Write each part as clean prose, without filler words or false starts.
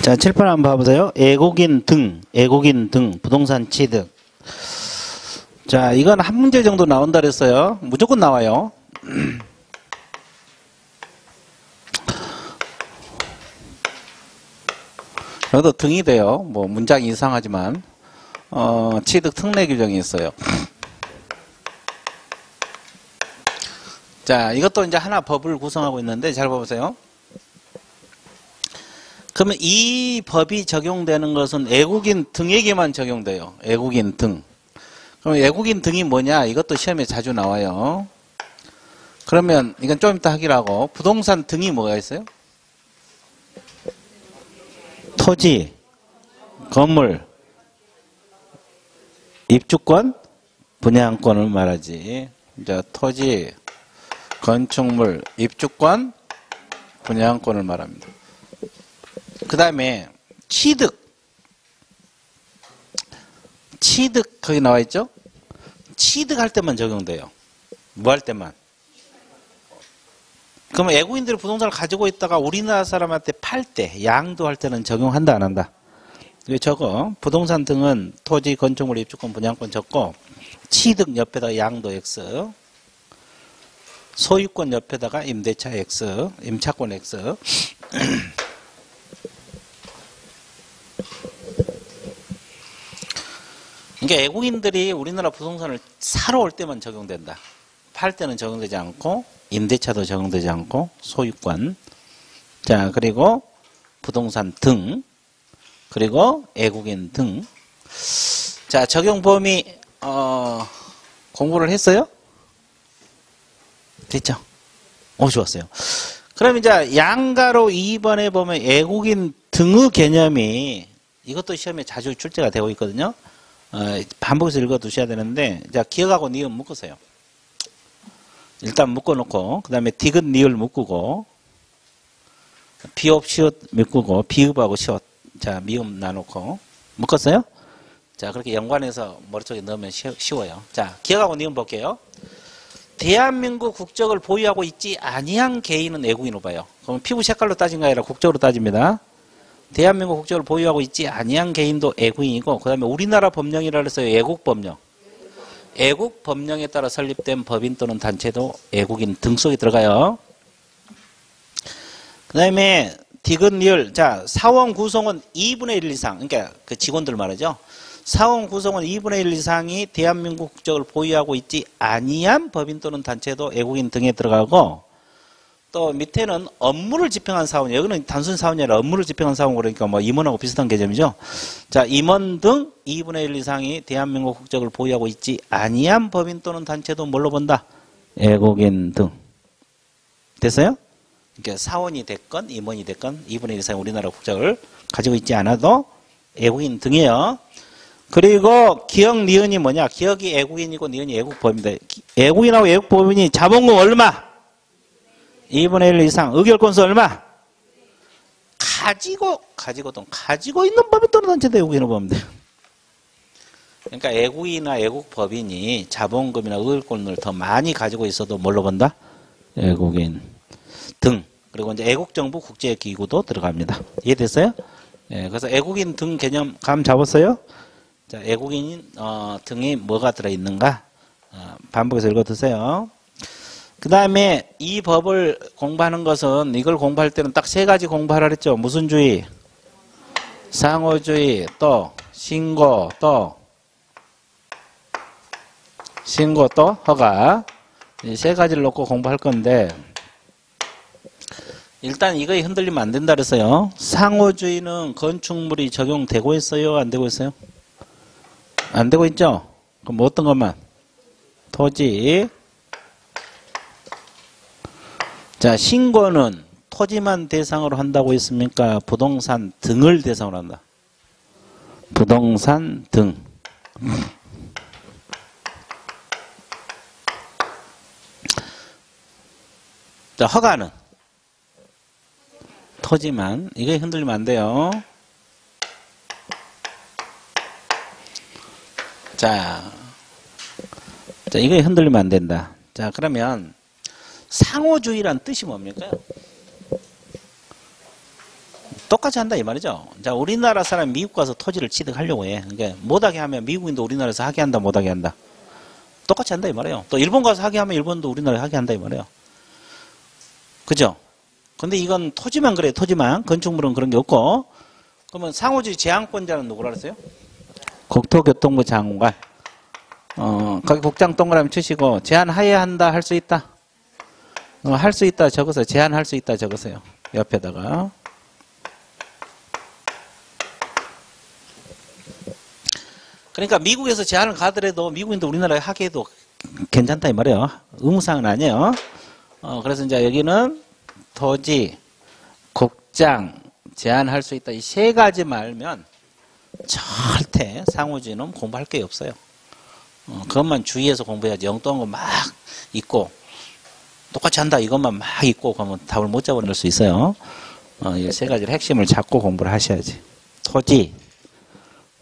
자, 7번 한번 봐보세요. 애국인 등, 부동산 취득. 자, 이건 한 문제 정도 나온다 그랬어요. 무조건 나와요. 여기도 등이 돼요. 뭐, 문장이 이상하지만, 취득 특례 규정이 있어요. 자, 이것도 이제 하나 법을 구성하고 있는데, 잘 봐보세요. 그러면 이 법이 적용되는 것은 애국인 등에게만 적용돼요. 애국인 등. 그럼 애국인 등이 뭐냐? 이것도 시험에 자주 나와요. 그러면 이건 좀 이따 하기로 하고, 부동산 등이 뭐가 있어요? 토지, 건물, 입주권, 분양권을 말하지. 이제 토지, 건축물, 입주권, 분양권을 말합니다. 그 다음에 취득 거기 나와 있죠? 취득할 때만 적용돼요. 뭐 할 때만? 그러면 애국인들이 부동산을 가지고 있다가 우리나라 사람한테 팔 때, 양도할 때는 적용한다 안 한다? 이거 적어. 부동산 등은 토지, 건축물, 입주권, 분양권 적고, 취득 옆에다가 양도 X, 소유권 옆에다가 임대차 X, 임차권 X. 그러니까 애국인들이 우리나라 부동산을 사러 올 때만 적용된다. 팔 때는 적용되지 않고, 임대차도 적용되지 않고, 소유권. 자, 그리고 부동산 등, 그리고 애국인 등. 자, 적용 범위, 공부를 했어요? 됐죠? 오, 좋았어요. 그럼 이제 양가로 2번에 보면 애국인 등의 개념이 이것도 시험에 자주 출제가 되고 있거든요. 반복해서 읽어 두셔야 되는데, 자, 기억하고 니은 묶으세요. 일단 묶어놓고, 그 다음에 디귿 니을 묶고, 비읍 시옷 묶고, 비읍하고 시옷, 자, 미음 나놓고, 묶었어요? 자, 그렇게 연관해서 머릿속에 넣으면 쉬워요. 자, 기억하고 니은 볼게요. 대한민국 국적을 보유하고 있지 아니한 개인은 애국인으로 봐요. 그럼 피부 색깔로 따진 게 아니라 국적으로 따집니다. 대한민국 국적을 보유하고 있지 아니한 개인도 애국인이고, 그 다음에 우리나라 법령이라 해서 애국법령. 애국법령에 따라 설립된 법인 또는 단체도 애국인 등 속에 들어가요. 그 다음에 디귿 리을. 자, 사원 구성원 2분의 1 이상. 그러니까 그 직원들 말이죠. 사원 구성원 2분의 1 이상이 대한민국 국적을 보유하고 있지 아니한 법인 또는 단체도 애국인 등에 들어가고, 또 밑에는 업무를 집행한 사원, 여기는 단순 사원이 아니라 업무를 집행한 사원, 그러니까 뭐 임원하고 비슷한 개념이죠. 자, 임원 등 2분의 1 이상이 대한민국 국적을 보유하고 있지 아니한 법인 또는 단체도 뭘로 본다? 애국인 등. 됐어요? 그러니까 사원이 됐건 임원이 됐건 2분의 1 이상 우리나라 국적을 가지고 있지 않아도 애국인 등이에요. 그리고 기억 니은이 뭐냐? 기억이 애국인이고 니은이 애국법입니다. 애국인하고 애국법인이 자본금 얼마? 2분의 1 이상. 의결권수 얼마? 가지고 있는 법인 또는 단체도 애국인으로 보면 돼요. 그러니까 애국인이나 애국법인이 자본금이나 의결권을 더 많이 가지고 있어도 뭘로 본다? 애국인 등. 그리고 이제 애국정부 국제기구도 들어갑니다. 이해됐어요? 예, 그래서 애국인 등 개념 감 잡았어요? 자, 애국인 등이 뭐가 들어있는가? 반복해서 읽어두세요. 그 다음에 이 법을 공부하는 것은, 이걸 공부할 때는 딱 세 가지 공부하라 그랬죠. 무슨 주의? 상호주의, 또 신고, 또 허가. 이 세 가지를 놓고 공부할 건데, 일단 이거에 흔들리면 안 된다 그랬어요. 상호주의는 건축물이 적용되고 있어요? 안 되고 있어요? 안 되고 있죠? 그럼 어떤 것만? 토지. 자, 신고는 토지만 대상으로 한다고 했습니까? 부동산 등을 대상으로 한다. 부동산 등. 자, 허가는 토지만. 이게 흔들리면 안 돼요. 자, 이게 흔들리면 안 된다. 자, 그러면 상호주의란 뜻이 뭡니까? 똑같이 한다 이 말이죠. 자, 우리나라 사람 미국 가서 토지를 취득하려고 해. 그러니까 못하게 하면 미국인도 우리나라에서 하게 한다, 못하게 한다. 똑같이 한다 이 말이에요. 또 일본 가서 하게 하면 일본도 우리나라에 하게 한다 이 말이에요. 그죠? 근데 이건 토지만 그래, 토지만. 건축물은 그런 게 없고. 그러면 상호주의 제한권자는 누구라 그랬어요? 국토교통부 장관. 거기 국장 동그라미 치시고, 제한하여야 한다, 할 수 있다. 할 수 있다 적어서, 제한할 수 있다 적으세요. 옆에다가. 그러니까 미국에서 제한을 가더라도 미국인도 우리나라에 하게 해도 괜찮다 이 말이에요. 의무사항은 아니에요. 그래서 이제 여기는 토지, 국장, 제한할 수 있다. 이 세 가지 말면 절대 상호주의는 공부할 게 없어요. 그것만 주의해서 공부해야지. 엉뚱한 거 막 있고 똑같이 한다 이것만 막 있고 그러면 답을 못 잡아낼 수 있어요. 이 세 가지를 핵심을 잡고 공부를 하셔야지. 토지,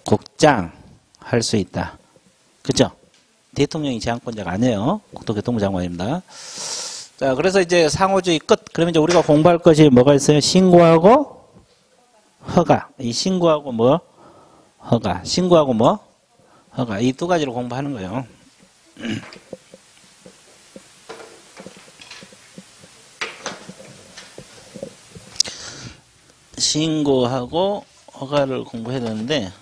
국장, 할 수 있다. 그죠? 대통령이 제한권자가 아니에요. 국토교통부 장관입니다. 자, 그래서 이제 상호주의 끝. 그러면 이제 우리가 공부할 것이 뭐가 있어요? 신고하고 허가. 이 신고하고 뭐? 허가. 신고하고 뭐? 허가. 이 두 가지를 공부하는 거예요. 신고하고 허가를 공부해야 되는데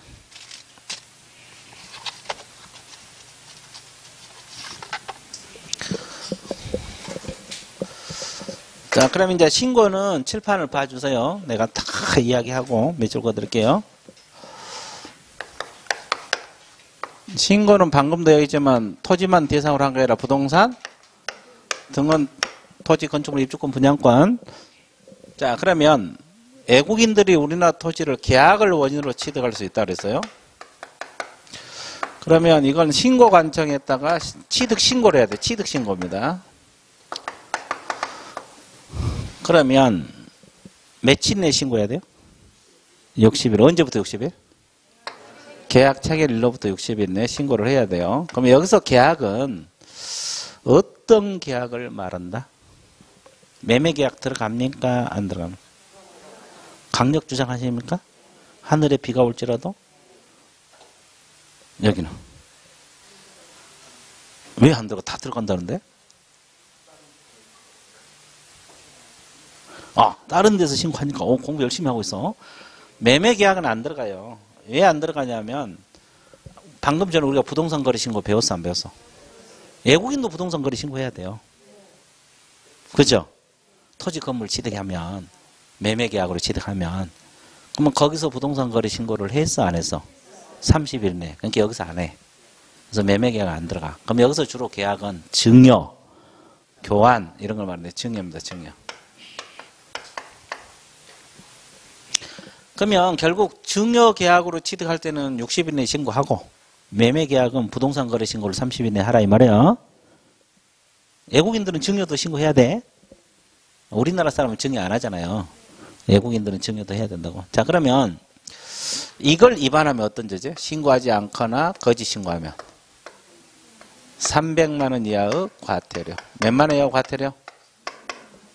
자, 그럼 이제 신고는 칠판을 봐주세요. 내가 다 이야기하고 몇 줄 꺼드릴게요. 신고는 방금도 얘기했지만 토지만 대상으로 한 게 아니라 부동산 등은 토지 건축물 입주권 분양권. 자, 그러면 외국인들이 우리나라 토지를 계약을 원인으로 취득할 수 있다 그랬어요. 그러면 이건 신고 관청에다가 취득 신고를 해야 돼. 취득 신고입니다. 그러면 며칠 내에 신고해야 돼요? 60일. 언제부터 60일? 계약 체결일로부터 60일 내에 신고를 해야 돼요. 그럼 여기서 계약은 어떤 계약을 말한다? 매매계약 들어갑니까? 안 들어갑니까? 강력 주장하십니까? 하늘에 비가 올지라도? 여기는 왜 안 들어가? 다 들어간다는데? 다른 데서 신고하니까 공부 열심히 하고 있어. 매매계약은 안 들어가요. 왜 안 들어가냐면 방금 전에 우리가 부동산 거래 신고 배웠어 안 배웠어? 외국인도 부동산 거래 신고해야 돼요. 그죠? 토지 건물 취득하면 매매계약으로 취득하면 그러면 거기서 부동산 거래 신고를 했어 안 했어? 30일 내. 그러니까 여기서 안 해. 그래서 매매계약 안 들어가. 그럼 여기서 주로 계약은 증여, 교환 이런 걸 말하는데 증여입니다. 증여. 그러면 결국 증여계약으로 취득할 때는 60일 내에 신고하고 매매계약은 부동산 거래 신고를 30일 내에 하라 이 말이에요. 외국인들은 증여도 신고해야 돼. 우리나라 사람은 증여 안 하잖아요. 외국인들은 증여도 해야 된다고. 자, 그러면 이걸 위반하면 어떤 죄죠? 신고하지 않거나 거짓 신고하면 300만 원 이하의 과태료. 몇만 원 이하의 과태료?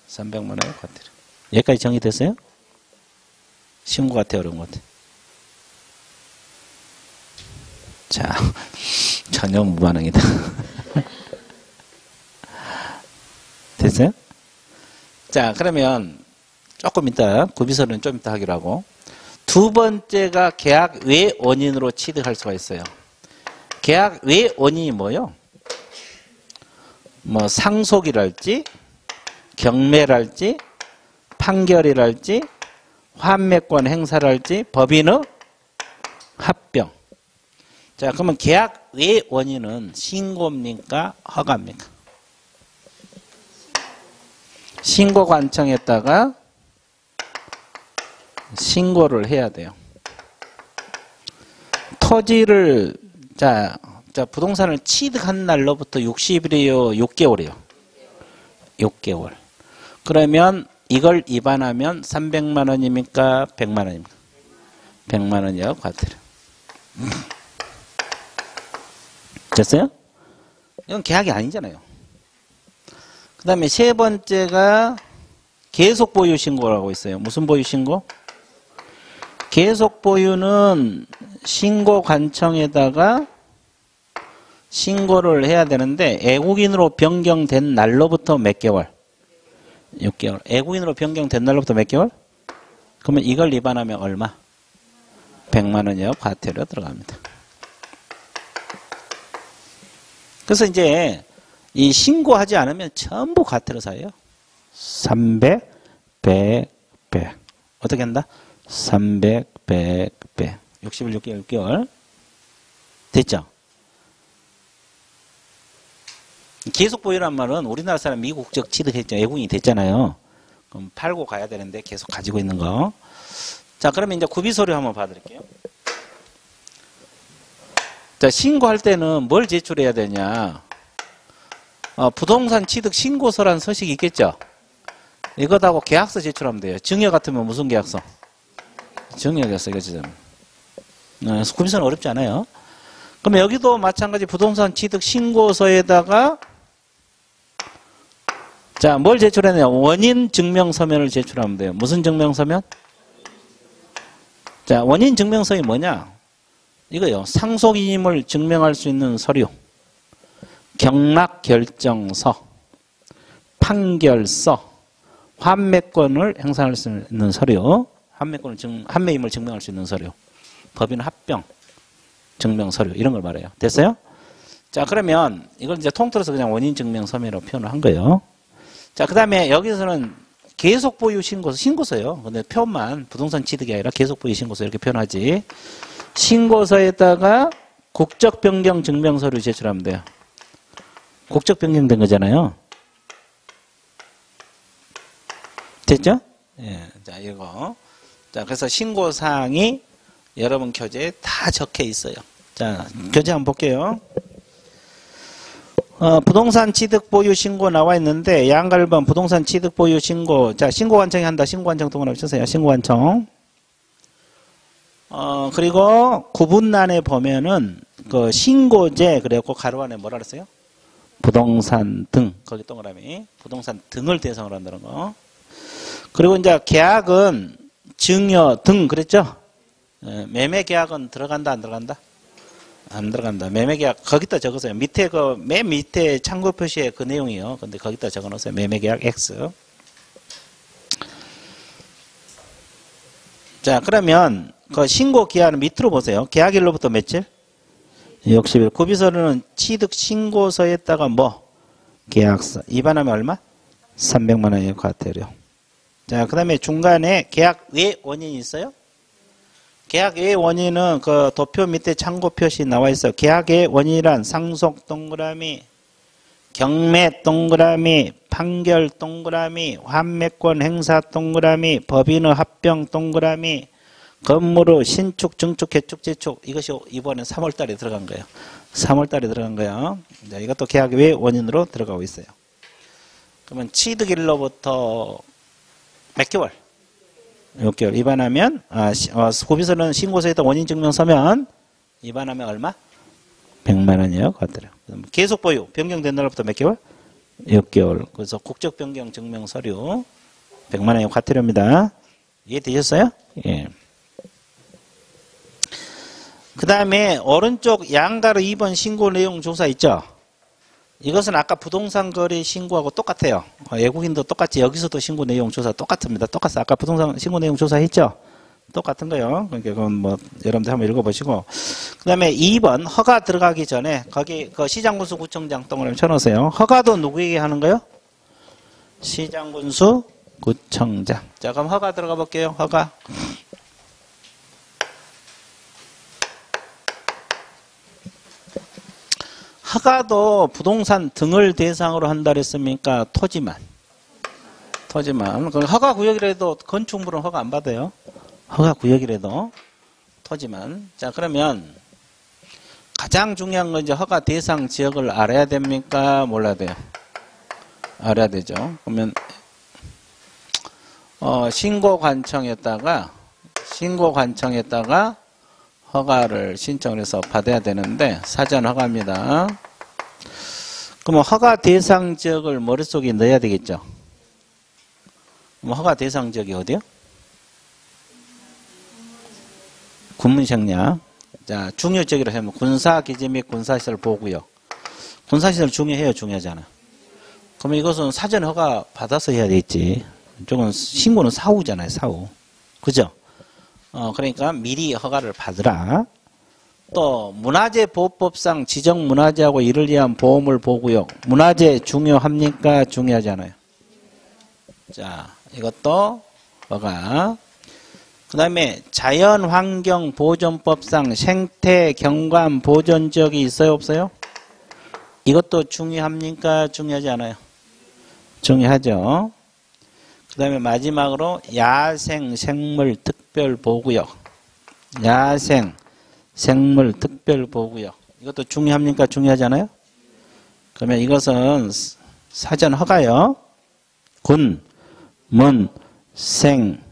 300만 원의 과태료. 여기까지 정리됐어요? 신고 같아 어려운 것 같아. 자, 전혀 무반응이다. 됐어요? 자, 그러면 조금 이따 구비서는 좀 이따 하기로 하고 두 번째가 계약 외 원인으로 취득할 수가 있어요. 계약 외 원인이 뭐요? 뭐 상속이랄지 경매랄지 판결이랄지 환매권 행사랄지 법인의 합병. 자, 그러면 계약 외 원인은 신고입니까? 허가입니까? 신고관청에다가 신고를 해야 돼요. 토지를 자 부동산을 취득한 날로부터 60일이요, 6개월이요. 6개월. 그러면 이걸 위반하면 300만 원입니까? 100만 원입니까? 100만 원이요, 과태료. 됐어요? 이건 계약이 아니잖아요. 그 다음에 세 번째가 계속 보유 신고라고 있어요. 무슨 보유 신고? 계속 보유는 신고 관청에다가 신고를 해야 되는데 애국인으로 변경된 날로부터 몇 개월? 6개월. 애국인으로 변경된 날로부터 몇 개월? 그러면 이걸 위반하면 얼마? 100만 원이요. 과태료 들어갑니다. 그래서 이제 이 신고하지 않으면 전부 과태료 사예요. 300, 100, 100. 어떻게 한다? 300, 100, 100. 60일 6개월, 6개월. 됐죠? 계속 보유란 말은 우리나라 사람 미국적 취득했죠. 애국인이 됐잖아요. 그럼 팔고 가야 되는데 계속 가지고 있는 거. 자, 그러면 이제 구비서류 한번 봐드릴게요. 자, 신고할 때는 뭘 제출해야 되냐. 부동산 취득 신고서란 서식이 있겠죠. 이것하고 계약서 제출하면 돼요. 증여 같으면 무슨 계약서? 증여계약서 이거죠. 구비서는 어렵지 않아요. 그럼 여기도 마찬가지 부동산 취득 신고서에다가 자, 뭘 제출하냐? 원인 증명서면을 제출하면 돼요. 무슨 증명서면? 자, 원인 증명서이 뭐냐? 이거요. 상속인임을 증명할 수 있는 서류. 경락결정서, 판결서, 환매권을 행사할 수 있는 서류. 환매임을 증명할 수 있는 서류. 법인 합병 증명 서류 이런 걸 말해요. 됐어요? 자, 그러면 이걸 이제 통틀어서 그냥 원인 증명 서면으로 표현을 한 거예요. 자, 그다음에 여기서는 계속 보유 신고서예요. 근데 표만 부동산 취득이 아니라 계속 보유 신고서 이렇게 표현하지. 신고서에다가 국적 변경 증명 서류 제출하면 돼요. 국적 변경된 거잖아요. 됐죠? 예. 자, 이거. 자, 그래서 신고사항이 여러분 교재에 다 적혀 있어요. 자, 교재 한번 볼게요. 부동산 취득 보유 신고 나와 있는데 양가 1번 부동산 취득 보유 신고. 자, 신고관청이 한다. 신고관청 동그라미 쳐세요. 신고관청. 그리고 구분란에 보면은 그 신고제 그래갖고 가로 안에 뭐라 그랬어요? 부동산 등. 거기 동그라미. 부동산 등을 대상으로 한다는 거. 그리고 이제 계약은 증여 등 그랬죠? 매매 계약은 들어간다 안 들어간다? 안 들어간다. 매매 계약 거기다 적으세요. 밑에 맨 밑에 참고 표시에 그 내용이요. 근데 거기다 적어 놓으세요. 매매 계약 X. 자, 그러면 그 신고 기한은 밑으로 보세요. 계약일로부터 며칠? 60일. 구비서류는 취득 신고서에다가 뭐? 계약서. 위반하면 얼마? 300만 원의 과태료. 자, 그 다음에 중간에 계약 외 원인이 있어요? 계약 외 원인은 그 도표 밑에 참고 표시 나와 있어요. 계약 외 원인이란 상속 동그라미, 경매 동그라미, 판결 동그라미, 환매권 행사 동그라미, 법인의 합병 동그라미, 건물의 신축, 증축, 개축, 재축. 이것이 이번에 3월달에 들어간 거예요. 3월달에 들어간 거예요. 자, 이것도 계약 외 원인으로 들어가고 있어요. 그러면 취득일로부터 몇 개월? 6개월. 위반하면, 구비서는 신고서에다 원인증명 서면, 위반하면 얼마? 100만 원이에요. 과태료. 계속 보유. 변경된 날로부터 몇 개월? 6개월. 그래서 국적 변경 증명 서류. 100만 원의 과태료입니다. 이해되셨어요? 예. 그 다음에, 오른쪽 양가로 2번 신고 내용 조사 있죠? 이것은 아까 부동산 거래 신고하고 똑같아요. 외국인도 똑같이 여기서도 신고 내용 조사 똑같습니다. 똑같아요. 아까 부동산 신고 내용 조사했죠? 똑같은 거요. 그러니까 그건 뭐 여러분들 한번 읽어보시고. 그 다음에 2번 허가 들어가기 전에 거기 그 시장군수 구청장 동그라미 쳐놓으세요. 허가도 누구에게 하는 거요? 시장군수 구청장. 자, 그럼 허가 들어가 볼게요. 허가. 허가도 부동산 등을 대상으로 한다 그랬습니까? 토지만. 허가 구역이라도 건축물은 허가 안 받아요. 허가 구역이라도 토지만. 자, 그러면 가장 중요한 건 이제 허가 대상 지역을 알아야 됩니까? 몰라야 돼요? 알아야 되죠. 그러면 신고관청에다가 허가를 신청을 해서 받아야 되는데 사전 허가입니다. 그러면 허가 대상 지역을 머릿속에 넣어야 되겠죠. 그럼 허가 대상 지역이 어디요? 군문생략. 자, 중요적이라 하면 군사기지 및 군사시설 보호구역. 군사시설 중요해요, 중요하잖아. 그러면 이것은 사전 허가 받아서 해야 되겠지. 이쪽은 신고는 사후잖아요, 사후. 그죠? 그러니까 미리 허가를 받으라. 또 문화재 보호법상 지정 문화재하고 이를 위한 보호물 보호구역. 문화재 중요합니까? 중요하지 않아요. 자, 이것도 허가. 그 다음에 자연환경보존법상 생태경관 보존지역이 있어요, 없어요? 이것도 중요합니까? 중요하지 않아요? 중요하죠. 그 다음에 마지막으로 야생생물특별보호구역. 야생생물특별보호구역. 이것도 중요합니까? 중요하지 않아요? 그러면 이것은 사전 허가요. 군, 문, 생,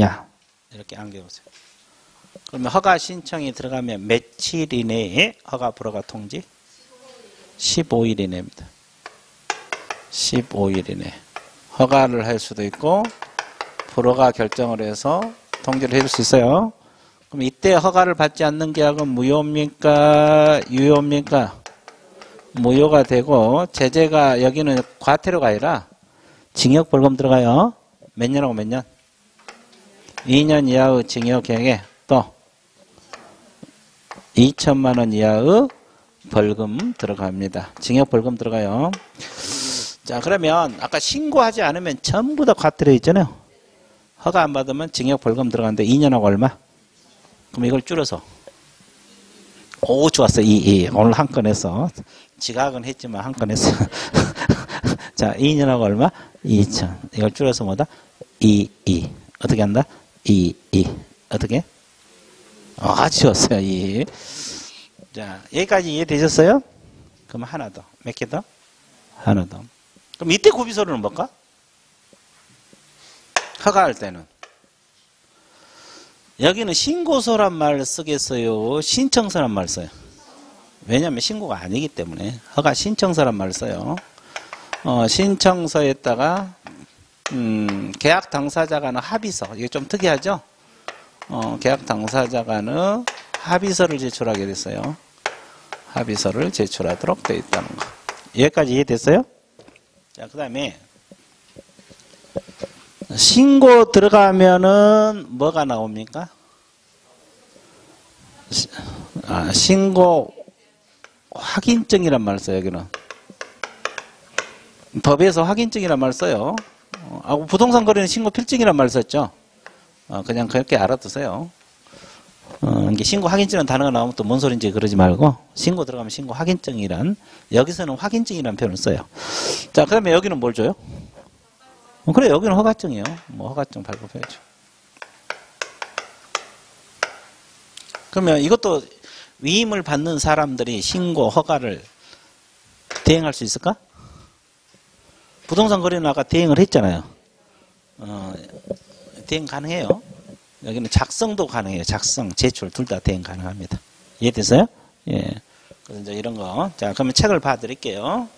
야. 이렇게 안겨보세요. 그러면 허가 신청이 들어가면 며칠 이내에 허가 불허가 통지? 15일 이내입니다. 15일 이내. 허가를 할 수도 있고 불허가 결정을 해서 통지를 해줄 수 있어요. 그럼 이때 허가를 받지 않는 계약은 무효입니까? 유효입니까? 무효가 되고 제재가 여기는 과태료가 아니라 징역 벌금 들어가요. 몇 년하고 몇 년? 2년 이하의 징역형에 또 2천만 원 이하의 벌금 들어갑니다. 징역 벌금 들어가요. 자, 그러면 아까 신고하지 않으면 전부 다 과태료 있잖아요. 허가 안 받으면 징역 벌금 들어가는데 2년하고 얼마? 그럼 이걸 줄여서. 오, 좋았어. 오늘 한 건 했어. 지각은 했지만 한 건 했어. 자, 2년하고 얼마? 2천. 이걸 줄여서 뭐다? 2. 어떻게 한다? 2. 어떻게? 아주 좋았어요. 2. 자, 여기까지 이해되셨어요? 그럼 하나 더. 몇 개 더? 하나 더. 그럼 이때 고비서류는 뭘까? 허가할 때는. 여기는 신고서란 말을 쓰겠어요? 신청서란 말을 써요? 왜냐하면 신고가 아니기 때문에. 허가 신청서란 말을 써요. 신청서에다가 계약 당사자 간의 합의서. 이게 좀 특이하죠? 계약 당사자 간의 합의서를 제출하게 됐어요. 합의서를 제출하도록 되어 있다는 거. 여기까지 이해됐어요? 자, 그 다음에 신고 들어가면은 뭐가 나옵니까? 신고 확인증이란 말을 써요, 여기는. 법에서 확인증이란 말을 써요. 부동산 거래는 신고 필증이란 말을 썼죠. 그냥 그렇게 알아두세요. 이게 신고 확인증이라는 단어가 나오면 또 뭔 소린지 그러지 말고, 신고 들어가면 신고 확인증이란, 여기서는 확인증이라는 표현을 써요. 자, 그러면 여기는 뭘 줘요? 그래, 여기는 허가증이에요. 허가증 발급해야죠. 그러면 이것도 위임을 받는 사람들이 신고 허가를 대행할 수 있을까? 부동산 거래는 아까 대행을 했잖아요. 대행 가능해요. 여기는 작성도 가능해요. 작성, 제출 둘 다 대행 가능합니다. 이해됐어요? 예. 그래서 이제 이런 거. 자, 그러면 책을 봐드릴게요.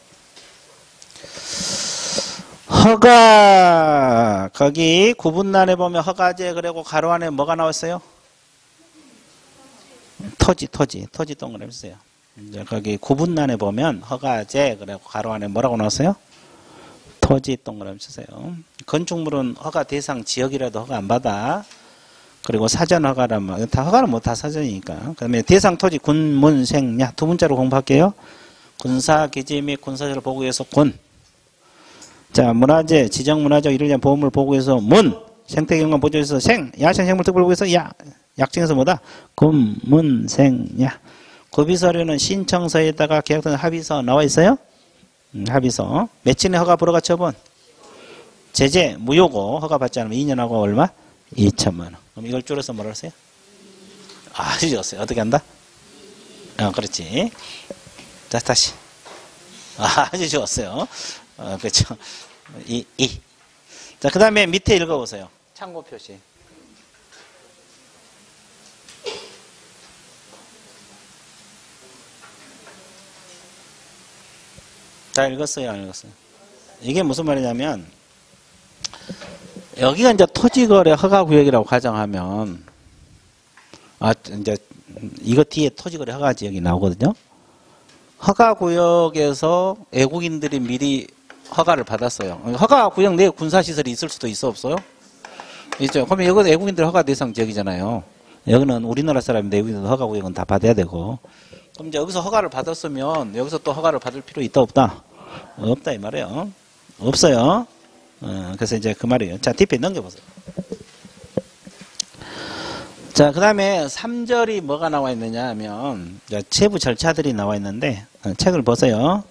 허가, 거기 구분란에 보면 허가제, 그리고 가로 안에 뭐가 나왔어요? 토지 동그라미 있어요. 이제 거기 구분란에 보면 허가제, 그리고 가로 안에 뭐라고 나왔어요? 토지 동그라미 쓰세요. 건축물은 허가 대상 지역이라도 허가 안 받아. 그리고 사전 허가라면, 다 허가는 뭐 다 사전이니까. 그 다음에 대상 토지 군문생야 두 문자로 공부할게요. 군사 기지 및 군사시설 보호구역에서 군. 자, 문화재, 지정문화재 이를 위한 보호물 보호구역에서 문. 생태경관 보존에서 생. 야생생물특별보호구역에서 야. 약정에서 뭐다? 군문생야. 고비서류는 신청서에다가 계약된 합의서 나와 있어요? 합의서. 며칠의 허가 불허가 처분? 제재 무효고 허가 받지 않으면 2년하고 얼마? 2천만 원. 그럼 이걸 줄여서 뭐라 하세요? 아주 좋았어요. 어떻게 한다? 그렇지. 자, 다시. 아주 좋았어요. 그렇죠. 자, 그 다음에 밑에 읽어보세요. 참고 표시. 다 읽었어요? 안 읽었어요? 이게 무슨 말이냐면, 여기가 이제 토지거래 허가구역이라고 가정하면, 이제 이거 뒤에 토지거래 허가 지역이 나오거든요. 허가 구역에서 외국인들이 미리 허가를 받았어요. 허가 구역 내에 군사시설이 있을 수도 있어 없어요? 있죠. 그러면 여기는 외국인들 허가 대상 지역이잖아요. 여기는 우리나라 사람인데 외국인들 허가 구역은 다 받아야 되고. 그럼 이제 여기서 허가를 받았으면 여기서 또 허가를 받을 필요 있다 없다? 없다 이 말이에요. 없어요. 그래서 이제 그 말이에요. 자, 뒷페이지 넘겨보세요. 자, 그 다음에 3절이 뭐가 나와 있느냐 하면, 세부 절차들이 나와 있는데, 책을 보세요.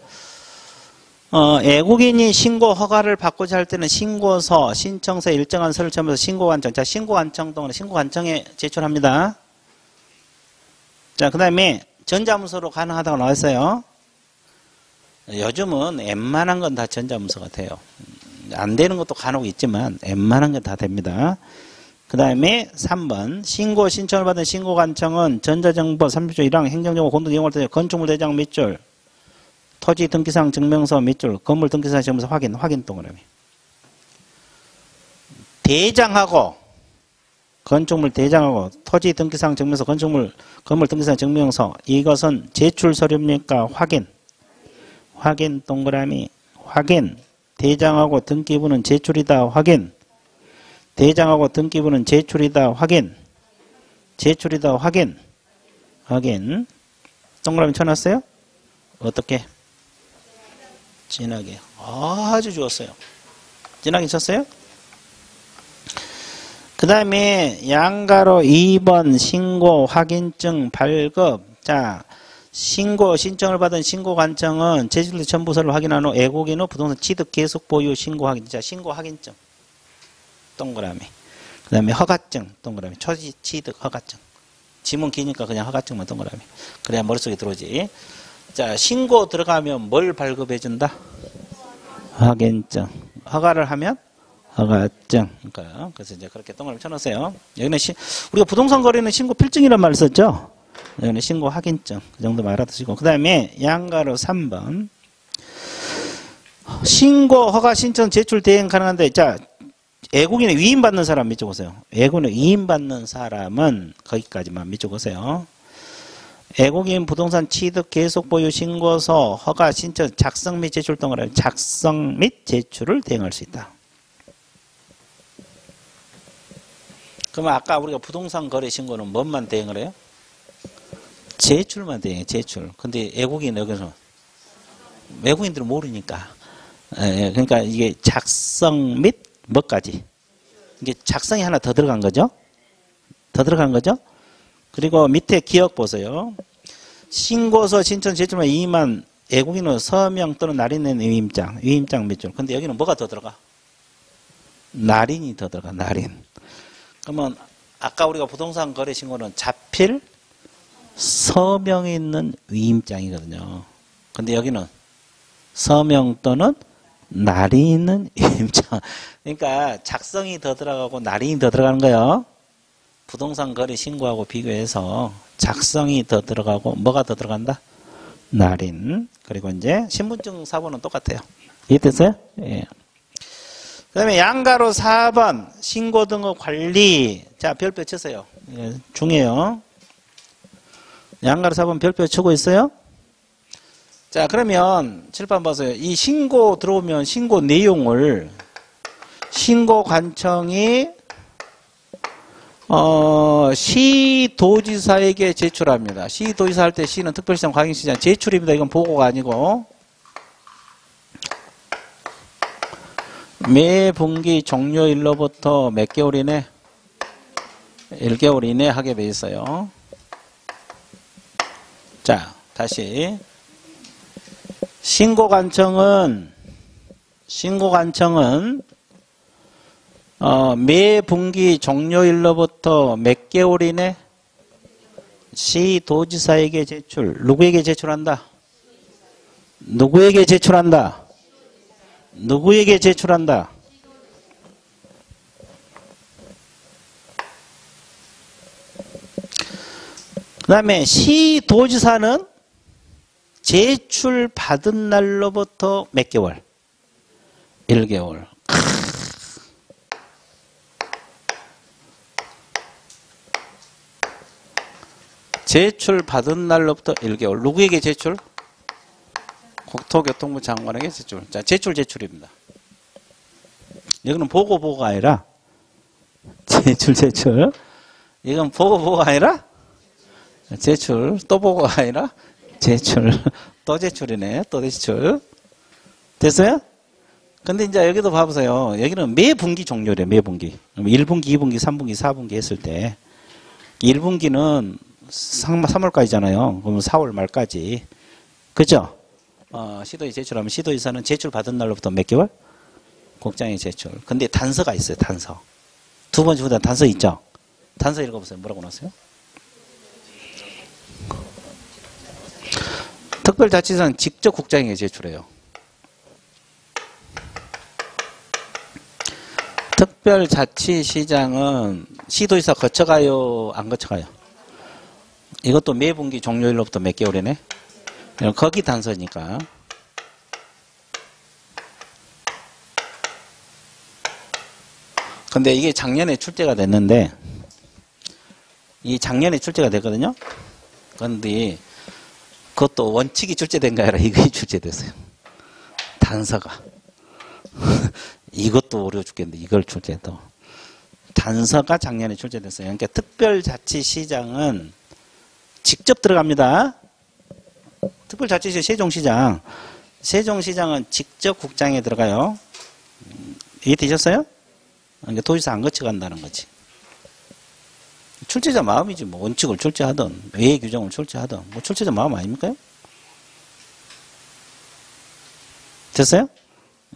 외국인이 신고 허가를 받고자 할 때는 신고서, 신청서 일정한 서를 첨부해서 신고관청. 자, 신고관청 동안 신고관청에 제출합니다. 자, 그 다음에 전자문서로 가능하다고 나와 있어요. 요즘은 웬만한 건 다 전자문서가 돼요. 안 되는 것도 간혹 있지만 웬만한 건 다 됩니다. 그 다음에 3번 신고 신청을 받은 신고관청은 전자정보 30조 1항 행정정보 공동 이용할 때 건축물 대장 밑줄 토지 등기상 증명서 밑줄 건물 등기상 증명서 확인 동그라미 대장하고 건축물 대장하고 토지 등기상 증명서 건물 등기상 증명서 이것은 제출 서류입니까? 확인 동그라미 확인 대장하고 등기부는 제출이다 확인 대장하고 등기부는 제출이다 확인 동그라미 쳐놨어요? 어떻게? 진하게 아주 좋았어요. 진하게 쳤어요? 그 다음에 양가로 2번 신고 확인증 발급. 자, 신고 신청을 받은 신고관청은 제출된 첨부서를 확인한 후 외국인 후 부동산 취득 계속 보유 신고 확인. 자, 신고 확인증 동그라미. 그 다음에 허가증 동그라미. 초지 취득 허가증. 지문 기니까 그냥 허가증만 동그라미. 그래야 머릿속에 들어오지. 자, 신고 들어가면 뭘 발급해 준다? 확인증. 허가를 하면 허가증. 그러니까 그래서 이제 그렇게 동그라미 쳐놓으세요. 여기는 우리가 부동산 거래는 신고 필증이란 말을 썼죠. 여기는 신고 확인증. 그 정도 알아두시고. 그 다음에 양가로 3번. 신고 허가 신청 제출 대행 가능한데, 자, 외국인에 위임받는 사람 밑줄 보세요. 외국인에 위임받는 사람은 거기까지만 밑줄 보세요. 외국인 부동산 취득 계속 보유 신고서 허가 신청 작성 및 제출 동그라미 작성 및 제출을 대행할 수 있다. 그러면 아까 우리가 부동산 거래 신고는 뭔만 대행을 해요? 제출만 대행해, 제출. 근데 외국인 여기서 외국인들은 모르니까. 그러니까 이게 작성 및 뭐까지? 이게 작성이 하나 더 들어간 거죠? 그리고 밑에 기억 보세요. 신고서 신청 제출만 이만 외국인은 서명 또는 날인된 위임장 밑줄. 근데 여기는 뭐가 더 들어가? 날인이 더 들어가, 날인. 그러면 아까 우리가 부동산 거래 신고는 자필 서명이 있는 위임장이거든요. 근데 여기는 서명 또는 날이 있는 위임장. 그러니까 작성이 더 들어가고 날인이 더 들어가는 거예요. 부동산 거래 신고하고 비교해서 작성이 더 들어가고 뭐가 더 들어간다? 날인. 그리고 이제 신분증 사본은 똑같아요. 이해됐어요? 예. 그 다음에 양가로 4번 신고 등의 관리. 자, 별표 치세요. 예, 중요해요. 양가로 4번 별표 치고 있어요? 자, 그러면 칠판 봐서요. 이 신고 들어오면 신고 내용을 신고관청이 시도지사에게 제출합니다. 시도지사 할 때 시는 특별시장 광역시장 제출입니다. 이건 보고가 아니고 매 분기 종료일로부터 몇 개월 이내? 1개월 이내 하게 돼 있어요. 자, 다시 신고관청은 매 분기 종료일로부터 몇 개월 이내 시도지사에게 제출. 누구에게 제출한다? 누구에게 제출한다? 누구에게 제출한다? 그 다음에 시도지사는 제출 받은 날로부터 몇 개월? 1개월. 제출 받은 날로부터 1개월. 누구에게 제출? 국토교통부 장관에게 제출. 자, 제출입니다. 여기는 보고가 아니라 제출. 이건 보고가 아니라 제출. 또 보고가 아니라 제출. 또 제출이네. 또 제출. 됐어요? 근데 이제 여기도 봐보세요. 여기는 매 분기 종료래, 매 분기. 1분기, 2분기, 3분기, 4분기 했을 때 1분기는 3월까지잖아요. 그러면 4월 말까지. 그죠? 시도에 제출하면 시도의사는 제출 받은 날로부터 몇 개월? 국장에 제출. 근데 단서가 있어요, 단서. 두 번째 후단 단서 있죠? 단서 읽어보세요. 뭐라고 나왔어요? 특별자치사는 직접 국장에게 제출해요. 특별자치시장은 시도의사 거쳐가요? 안 거쳐가요? 이것도 매 분기 종료일로부터 몇 개월이네? 거기 단서니까. 근데 이게 작년에 출제가 됐는데, 이 작년에 출제가 됐거든요? 그런데 그것도 원칙이 출제된 게 아니라 이게 출제됐어요. 단서가. 이것도 어려워 죽겠는데 이걸 출제해도. 단서가 작년에 출제됐어요. 그러니까 특별자치시장은 직접 들어갑니다. 특별자치시 세종시장. 세종시장은 직접 국장에 들어가요. 이해되셨어요? 그러니까 도지사 안 거쳐간다는 거지. 출제자 마음이지 뭐. 원칙을 출제하든 외의 규정을 출제하든 뭐 출제자 마음 아닙니까? 됐어요?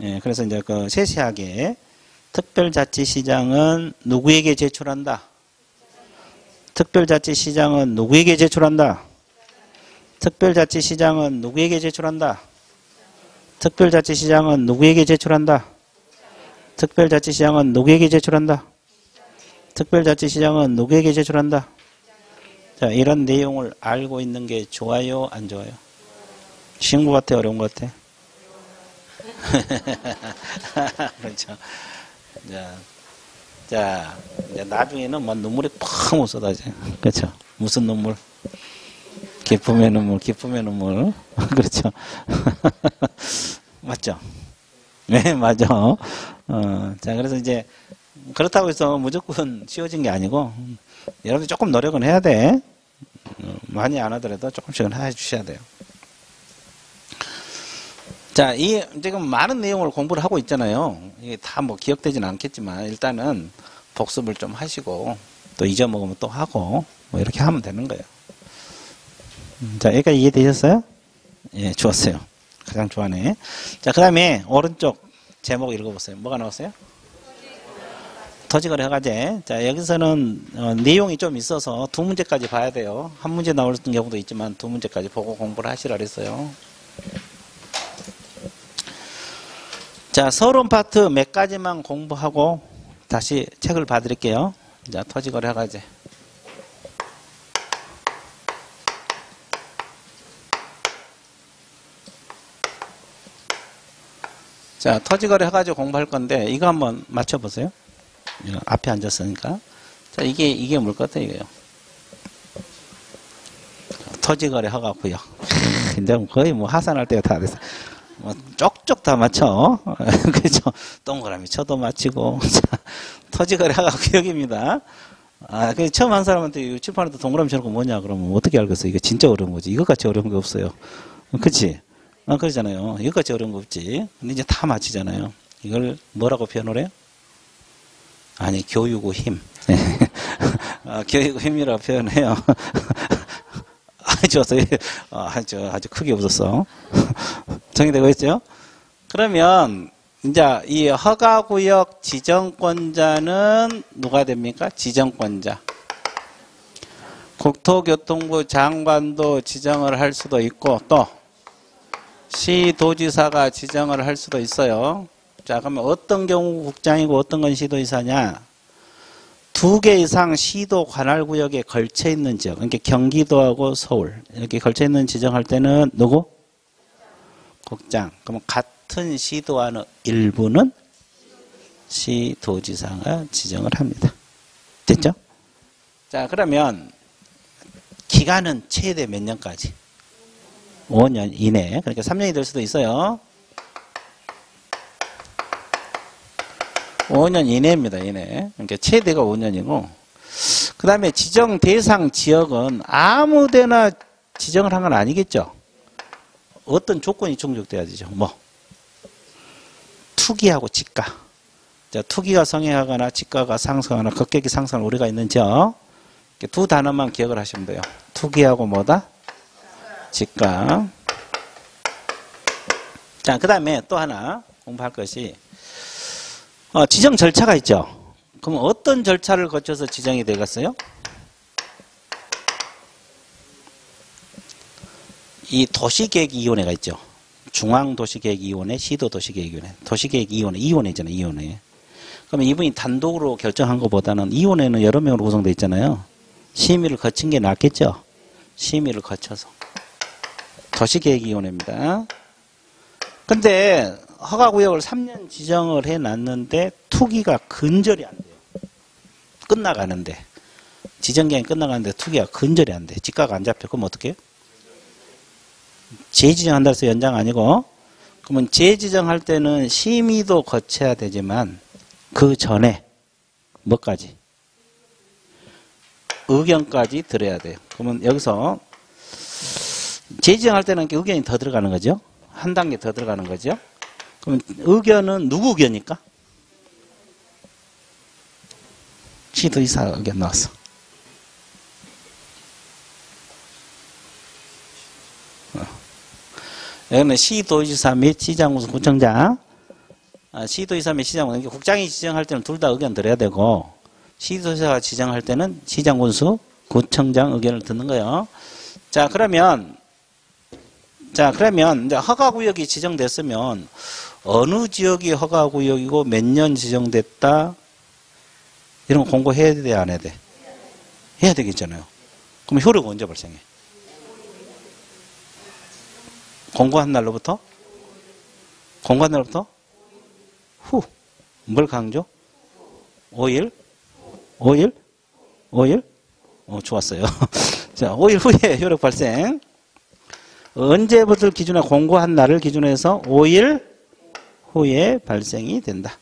예, 그래서 이제 그 세세하게 특별자치시장은 누구에게 제출한다? 특별자치시장은 누구에게 제출한다? 특별자치시장은 누구에게 제출한다? 특별자치시장은 누구에게 제출한다? 특별자치시장은 누구에게 제출한다? 특별자치시장은 누구에게 제출한다? 자, 이런 내용을 알고 있는 게 좋아요, 안 좋아요? 쉬운 것 같아, 어려운 것 같아? 그렇죠. 자, 이제 나중에는 뭐 눈물이 펑 쏟아져. 그렇죠. 무슨 눈물? 기쁨의 눈물, 기쁨의 눈물. 그렇죠. 맞죠? 네, 맞아. 자, 그래서 이제, 그렇다고 해서 무조건 쉬워진 게 아니고, 여러분들 조금 노력은 해야 돼. 많이 안 하더라도 조금씩은 해 주셔야 돼요. 자, 지금 많은 내용을 공부를 하고 있잖아요. 이게 다 뭐 기억되지는 않겠지만, 일단은 복습을 좀 하시고, 또 잊어먹으면 또 하고, 뭐 이렇게 하면 되는 거예요. 자, 여기까지 이해되셨어요? 예, 좋았어요. 가장 좋아하네. 자, 그 다음에 오른쪽 제목 읽어보세요. 뭐가 나왔어요? 토지거래 허가제. 자, 여기서는 내용이 좀 있어서 두 문제까지 봐야 돼요. 한 문제 나올 경우도 있지만 두 문제까지 보고 공부를 하시라 그랬어요. 자, 서론 파트 몇 가지만 공부하고 다시 책을 봐드릴게요. 자, 토지거래 허가제. 자, 토지거래 허가제 공부할 건데 이거 한번 맞춰보세요. 앞에 앉았으니까. 자, 이게 뭘 것 같아요, 이거요. 토지거래 허가 구역. 이제 거의 뭐 하산할 때가 다 됐어요. 뭐 쪽쪽 다 맞춰. 그렇죠. 동그라미 쳐도 맞히고. 자, 토지거래 허가 구역입니다. 그 처음 한 사람한테 칠판에도 동그라미 쳐놓고 뭐냐 그러면 어떻게 알겠어? 이거 진짜 어려운 거지. 이것같이 어려운 게 없어요. 그치? 그러잖아요. 이것같이 어려운 거 없지. 근데 이제 다 맞히잖아요. 이걸 뭐라고 표현을 해요? 아니, 교육의 힘. 교육의 힘이라고 표현해요. 좋았어요. 아주 크게 웃었어. 정리되고 있죠? 그러면, 이제 이 허가구역 지정권자는 누가 됩니까? 지정권자. 국토교통부 장관도 지정을 할 수도 있고, 또, 시도지사가 지정을 할 수도 있어요. 자, 그러면 어떤 경우 국장이고 어떤 건 시도지사냐? 2개 이상 시도 관할구역에 걸쳐 있는 지역, 그러니까 경기도하고 서울 이렇게 걸쳐 있는 지정할 때는 누구? 국장. 그러면 같은 시도와는 일부는 시도지사가 지정을 합니다. 됐죠? 자, 그러면 기간은 최대 몇 년까지? 5년 이내. 그러니까 3년이 될 수도 있어요. 5년 이내입니다. 이내. 그러니까 최대가 5년이고 그 다음에 지정 대상 지역은 아무데나 지정을 한 건 아니겠죠. 어떤 조건이 충족돼야 되죠. 뭐 투기하고 지가. 자, 투기가 성행하거나 지가가 상승하거나 급격히 상승할 우려가 있는 지역. 두 단어만 기억을 하시면 돼요. 투기하고 뭐다? 지가. 자, 그 다음에 또 하나 공부할 것이 지정 절차가 있죠. 그럼 어떤 절차를 거쳐서 지정이 되겠어요? 이 도시계획위원회가 있죠. 중앙도시계획위원회, 시도도시계획위원회. 도시계획위원회, 이원회잖아요. 이원회. 그러면 이분이 단독으로 결정한 것보다는 이원회는 여러 명으로 구성되어 있잖아요. 심의를 거친 게 낫겠죠. 심의를 거쳐서. 도시계획위원회입니다. 근데 허가구역을 3년 지정을 해놨는데 투기가 근절이 안 돼요. 끝나가는데. 지정기간이 끝나가는데 투기가 근절이 안 돼. 지가가 안 잡혀. 그럼 어떻게 해요? 재지정한다 해서 연장 아니고 그러면 재지정할 때는 심의도 거쳐야 되지만 그 전에 뭐까지? 의견까지 들어야 돼요. 그러면 여기서 재지정할 때는 의견이 더 들어가는 거죠. 한 단계 더 들어가는 거죠. 그러면 의견은 누구 의견입니까? 시도지사 의견 나왔어. 여기는 시도지사 및 시장군수 구청장. 시도지사 및 시장군. 국장이 지정할 때는 둘 다 의견 들어야 되고 시도지사가 지정할 때는 시장군수 구청장 의견을 듣는 거예요. 자, 그러면 이제 허가구역이 지정됐으면 어느 지역이 허가구역이고 몇 년 지정됐다 이런 거 공고해야 돼, 안 해야 돼? 해야 되겠잖아요. 그럼 효력은 언제 발생해? 공고한 날로부터? 공고한 날로부터? 후. 뭘 강조? 5일? 5일? 5일? 좋았어요. 자, 5일 후에 효력 발생. 언제부터 기준에 공고한 날을 기준으로 해서 5일 후에 발생이 된다.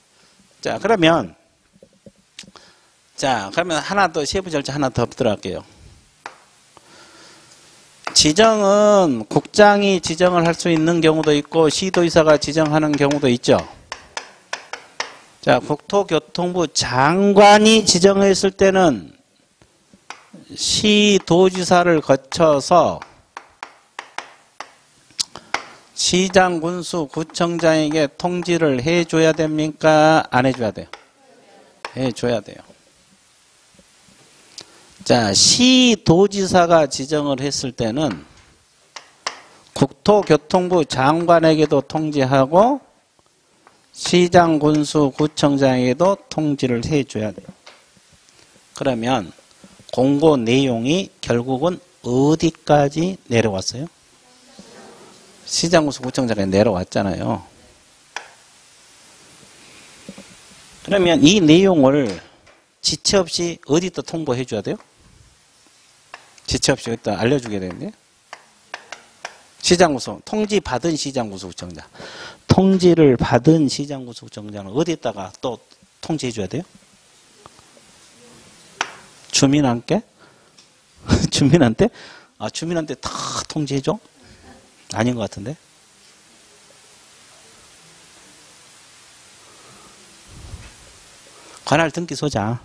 자, 그러면 하나 더 세부 절차 하나 더 들어갈게요. 지정은 국장이 지정을 할 수 있는 경우도 있고 시도의사가 지정하는 경우도 있죠. 자, 국토교통부 장관이 지정했을 때는 시도지사를 거쳐서 시장, 군수, 구청장에게 통지를 해줘야 됩니까? 안 해줘야 돼요? 해줘야 돼요. 자, 시도지사가 지정을 했을 때는 국토교통부 장관에게도 통지하고 시장, 군수, 구청장에게도 통지를 해줘야 돼요. 그러면 공고 내용이 결국은 어디까지 내려왔어요? 시장, 군수, 구청장에 내려왔잖아요. 그러면 이 내용을 지체 없이 어디다 통보해 줘야 돼요? 지체 없이 여기다 알려주게 되는데 시장구수 통지 받은 시장구수 구청장 통지를 받은 시장구수 구청장은 어디다가 또 통지해 줘야 돼요? 주민한테? 주민한테? 주민한테 다 통지해 줘? 아닌 것 같은데? 관할 등기 소장.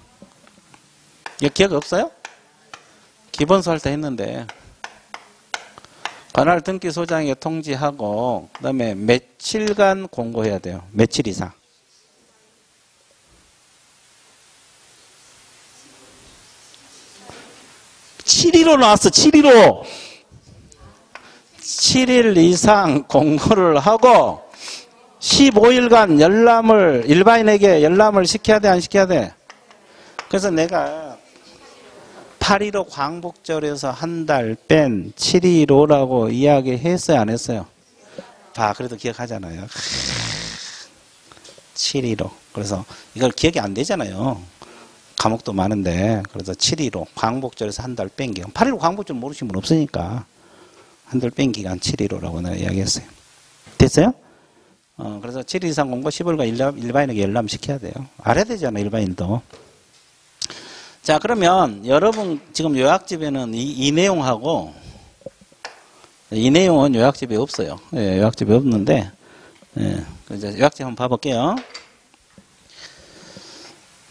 이거 기억 없어요? 기본서 할 때 했는데. 관할 등기 소장에 통지하고, 그 다음에 며칠간 공고해야 돼요. 며칠 이상. (7일로) 나왔어, 7일로. 7일 이상 공고를 하고, 15일간 일반인에게 열람을 시켜야 돼, 안 시켜야 돼? 그래서 내가 8.15 광복절에서 한 달 뺀 7.15라고 이야기했어요, 안 했어요? 그래도 기억하잖아요. 7.15. 그래서 이걸 기억이 안 되잖아요. 과목도 많은데 그래서 7.15 광복절에서 한 달 뺀 기간 8.15 광복절 모르시는 분 없으니까 한 달 뺀 기간 7.15라고 내가 이야기했어요. 됐어요? 그래서 7일 이상 공부 10월과 일반인에게 열람 시켜야 돼요. 알아야 되잖아 일반인도. 자 그러면 여러분 지금 요약집에는 이 내용하고 이 내용은 요약집에 없어요. 예, 요약집에 없는데 예, 이제 요약집 한번 봐볼게요.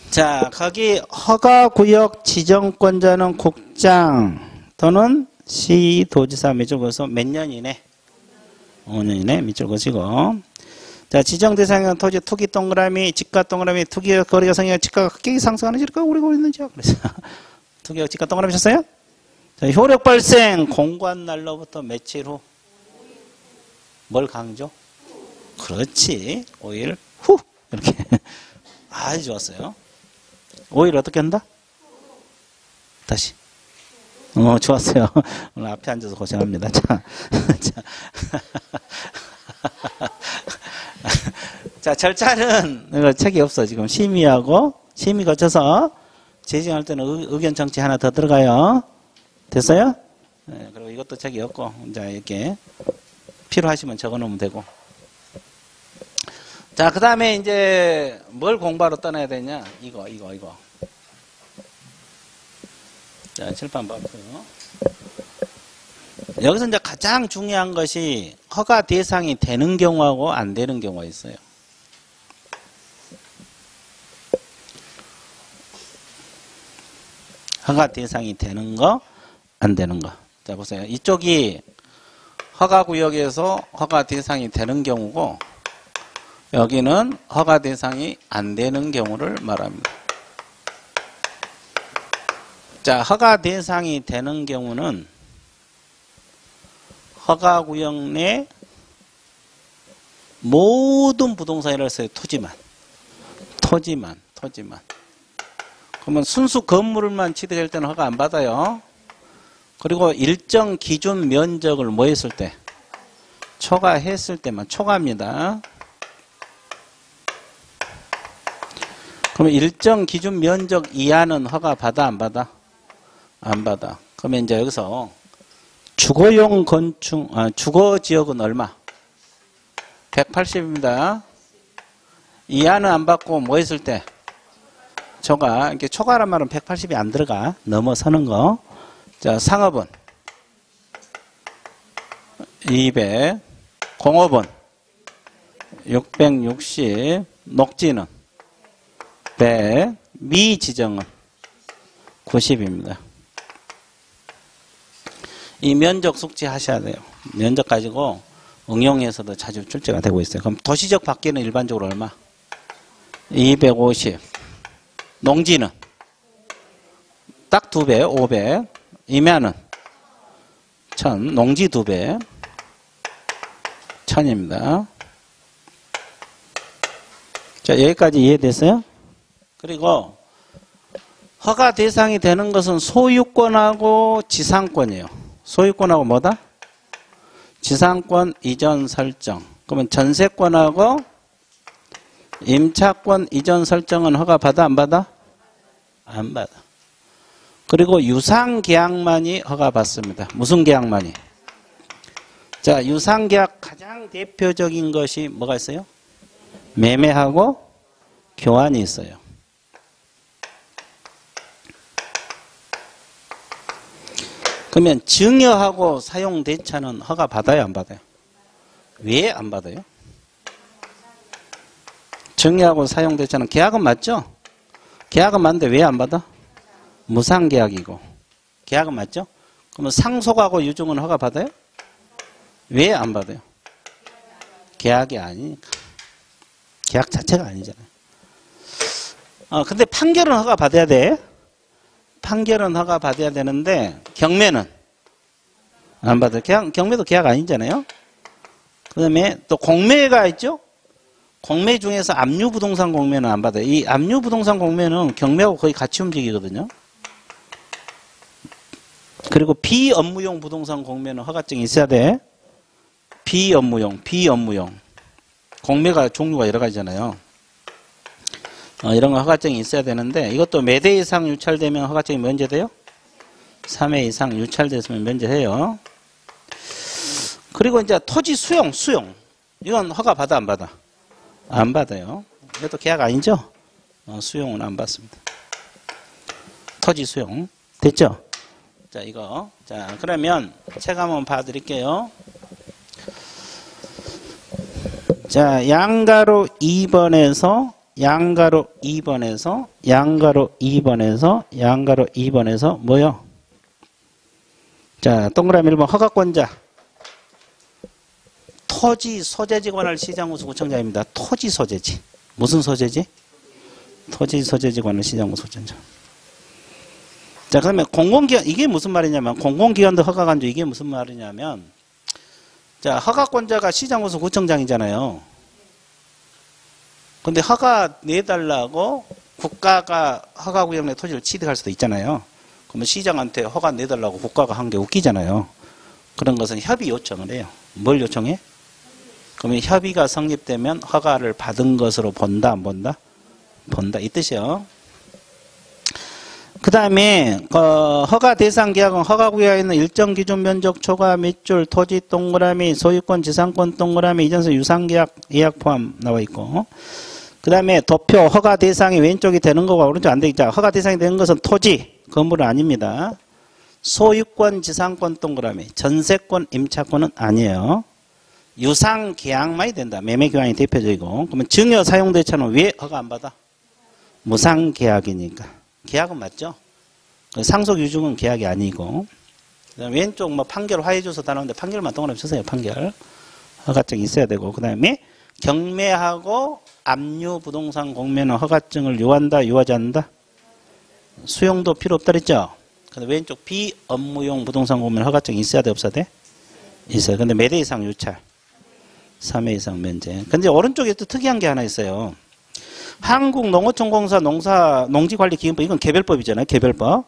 자, 거기 허가구역 지정권자는 국장 또는 시도지사 밑줄 그어서 몇 년 이내? 5년 이내 밑줄 그으시고. 자, 지정 대상은 토지 투기 동그라미, 집가 동그라미, 투기 거리가 성향 집가가 급격히 상승하는 지가 오리고 있는 지역. 그래서 투기역 집가 동그라미 쳤어요? 자, 효력 발생 공고한 날로부터 며칠 후? 뭘 강조? 그렇지. 5일 후. 이렇게. 아주 좋았어요. 5일 어떻게 한다? 다시. 좋았어요. 오늘 앞에 앉아서 고생합니다. 자, 자, 절차는 이거 책이 없어. 지금 심의하고 심의 거쳐서 제정할 때는 의견 정치 하나 더 들어가요. 됐어요? 네, 그리고 이것도 책이 없고 이제 이렇게 필요하시면 적어 놓으면 되고. 자, 그 다음에 이제 뭘 공부하러 떠나야 되냐? 이거. 자, 칠판 봐보세요. 여기서 이제 가장 중요한 것이 허가 대상이 되는 경우하고 안 되는 경우가 있어요. 허가 대상이 되는 거, 안 되는 거. 자, 보세요. 이쪽이 허가구역에서 허가 대상이 되는 경우고, 여기는 허가 대상이 안 되는 경우를 말합니다. 자, 허가 대상이 되는 경우는 허가구역 내 모든 부동산이라고 했어요. 토지만. 그러면 순수 건물만 취득할 때는 허가 안 받아요. 그리고 일정 기준 면적을 뭐 했을 때? 초과했을 때만 초과합니다. 그러면 일정 기준 면적 이하는 허가 받아 안 받아? 안 받아. 그러면 이제 여기서 주거용 건축, 주거 지역은 얼마? 180입니다. 이하는 안 받고 뭐 했을 때? 초과. 이렇게 초과란 말은 180이 안 들어가. 넘어서는 거. 자, 상업은 200, 공업은 660, 녹지는 100, 미지정은 90입니다. 이 면적 숙지하셔야 돼요. 면적 가지고 응용해서도 자주 출제가 되고 있어요. 그럼 도시적 밖에는 일반적으로 얼마? 250. 농지는 딱 2배, 500. 임야는 1000. 농지 2배. 1000입니다. 자, 여기까지 이해됐어요? 그리고 허가 대상이 되는 것은 소유권하고 지상권이에요. 소유권하고 뭐다? 지상권 이전 설정. 그러면 전세권하고 임차권 이전 설정은 허가 받아 안 받아? 안 받아. 그리고 유상계약만이 허가 받습니다. 무슨 계약만이? 자, 유상계약 가장 대표적인 것이 뭐가 있어요? 매매하고 교환이 있어요. 그러면 증여하고 사용대차는 허가 받아요, 안 받아요? 왜 안 받아요? 증여하고 사용대차는 계약은 맞죠? 계약은 맞는데 왜 안 받아? 무상계약이고. 계약은 맞죠? 그러면 상속하고 유증은 허가 받아요? 왜 안 받아요? 계약이 아니니까. 계약 자체가 아니잖아요. 근데 판결은 허가 받아야 돼. 판결은 허가 받아야 되는데 경매는 안 받아요. 경매도 계약 아니잖아요. 그 다음에 또 공매가 있죠. 공매 중에서 압류부동산 공매는 안 받아요. 이 압류부동산 공매는 경매하고 거의 같이 움직이거든요. 그리고 비업무용 부동산 공매는 허가증이 있어야 돼. 비업무용. 공매가 종류가 여러 가지잖아요. 이런 거 허가증이 있어야 되는데 이것도 몇 회 이상 유찰되면 허가증이 면제돼요? 3회 이상 유찰됐으면 면제해요. 그리고 이제 토지 수용. 이건 허가 받아 안 받아? 안 받아요. 이것도 계약 아니죠? 수용은 안 받습니다. 토지 수용. 됐죠? 자, 이거. 자, 그러면 책 한번 봐드릴게요. 자, 양가로 2번에서 뭐요? 자, 동그라미 1번 허가권자. 토지 소재지 관할 시장우수구청장입니다. 토지 소재지. 무슨 소재지? 토지 소재지 관할 시장우수구청장. 자, 그러면 공공기관, 이게 무슨 말이냐면, 공공기관도 허가간주, 이게 무슨 말이냐면, 자, 허가권자가 시장우수구청장이잖아요. 근데 허가 내달라고 국가가 허가구역 내 토지를 취득할 수도 있잖아요. 그러면 시장한테 허가 내달라고 국가가 한 게 웃기잖아요. 그런 것은 협의 요청을 해요. 뭘 요청해? 그러면 협의가 성립되면 허가를 받은 것으로 본다, 안 본다? 본다, 이 뜻이요. 그 다음에 허가 대상 계약은 허가구역에 있는 일정 기준 면적 초과 밑줄 토지 동그라미 소유권 지상권 동그라미 이전서 유상계약 예약 포함 나와 있고, 그 다음에 도표 허가 대상이 왼쪽이 되는 거가 오른쪽 안 되겠죠. 허가 대상이 되는 것은 토지 건물은 아닙니다. 소유권 지상권 동그라미 전세권 임차권은 아니에요. 유상계약만이 된다. 매매교환이 대표적이고. 그러면 증여 사용대차는 왜 허가 안 받아? 무상계약이니까. 계약은 맞죠? 상속유증은 계약이 아니고. 그다음에 왼쪽 뭐 판결 화해줘서 다 나오는데 판결만 동그라미 주세요. 판결. 허가증이 있어야 되고. 그 다음에 경매하고 압류 부동산 공매는 허가증을 요한다, 요하지 않는다? 수용도 필요 없다 그랬죠? 근데 왼쪽 비업무용 부동산 공매는 허가증이 있어야 돼, 없어야 돼? 있어요. 근데 몇 회 이상 유찰? 3회 이상 면제. 근데 오른쪽에 또 특이한 게 하나 있어요. 한국농어촌공사 농지관리기금법, 이건 개별법이잖아요. 개별법.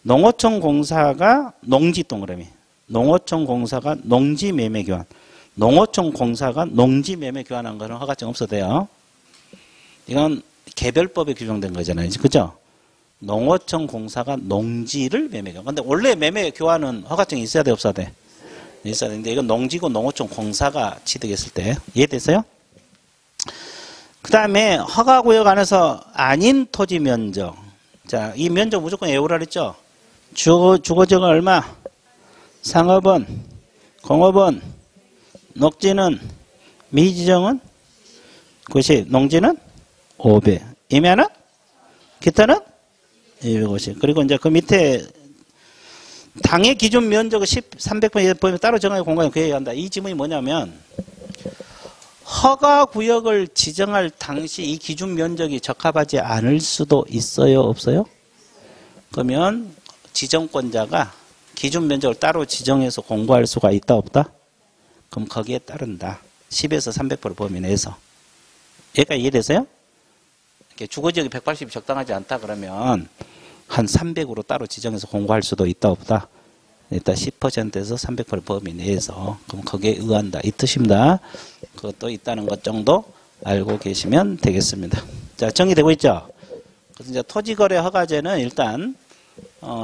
농어촌공사가 농지 동그라미. 농어촌공사가 농지 매매 교환. 농어촌공사가 농지 매매 교환한 거는 허가증 없어도 돼요. 이건 개별법에 규정된 거잖아요. 그죠? 농어촌공사가 농지를 매매 교환. 근데 원래 매매 교환은 허가증이 있어야 돼, 없어야 돼? 있어야 되는데 이건 농지고 농어촌공사가 취득했을 때. 이해됐어요? 그 다음에 허가구역 안에서 아닌 토지 면적. 자, 이 면적 무조건 외우라 그랬죠? 주거지가 얼마? 상업은, 공업은, 녹지는, 미지정은 90, 농지는 500, 임야는? 기타는? 250. 그리고 이제 그 밑에 당의 기준 면적을 300번 보면 따로 정하여 공간에 구해야 한다. 이 지문이 뭐냐면, 허가구역을 지정할 당시 이 기준 면적이 적합하지 않을 수도 있어요, 없어요? 그러면 지정권자가 기준 면적을 따로 지정해서 공고할 수가 있다, 없다? 그럼 거기에 따른다. 10에서 300% 범위 내에서. 여기까지 이해되세요? 주거지역이 180이 적당하지 않다 그러면 한 300으로 따로 지정해서 공고할 수도 있다, 없다? 일단 10%에서 300% 범위 내에서. 그럼 거기에 의한다. 이 뜻입니다. 그것도 있다는 것 정도 알고 계시면 되겠습니다. 자, 정리되고 있죠? 그래서 이제 토지거래 허가제는 일단,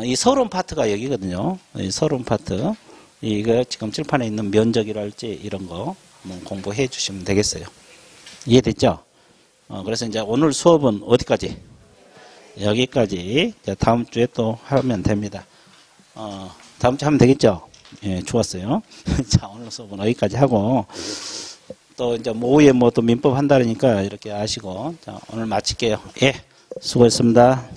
이 서론 파트가 여기거든요. 이 서론 파트. 이거 지금 칠판에 있는 면적이랄지 이런 거 한번 공부해 주시면 되겠어요. 이해됐죠? 그래서 이제 오늘 수업은 어디까지? 여기까지. 다음 주에 또 하면 됩니다. 다음 주에 하면 되겠죠? 예, 좋았어요. 자, 오늘 수업은 여기까지 하고, 또 이제 오후에 뭐 또 민법 한다니까 이렇게 아시고, 자, 오늘 마칠게요. 예, 수고했습니다.